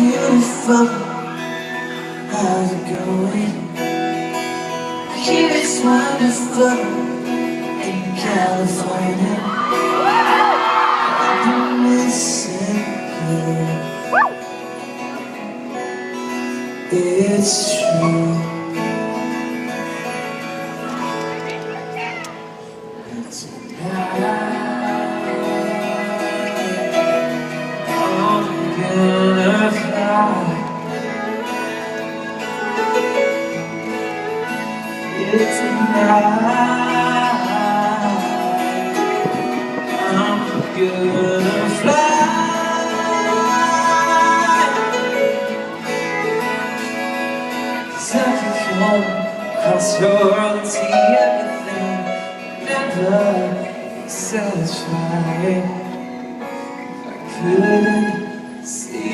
beautiful. How's it going? Here it's wonderful in California. I've been missing you. It's true. And tonight I'm gonna fly. It's tonight I'm gonna fly. Cause I can come across your world and see everything. Never satisfied. I couldn't see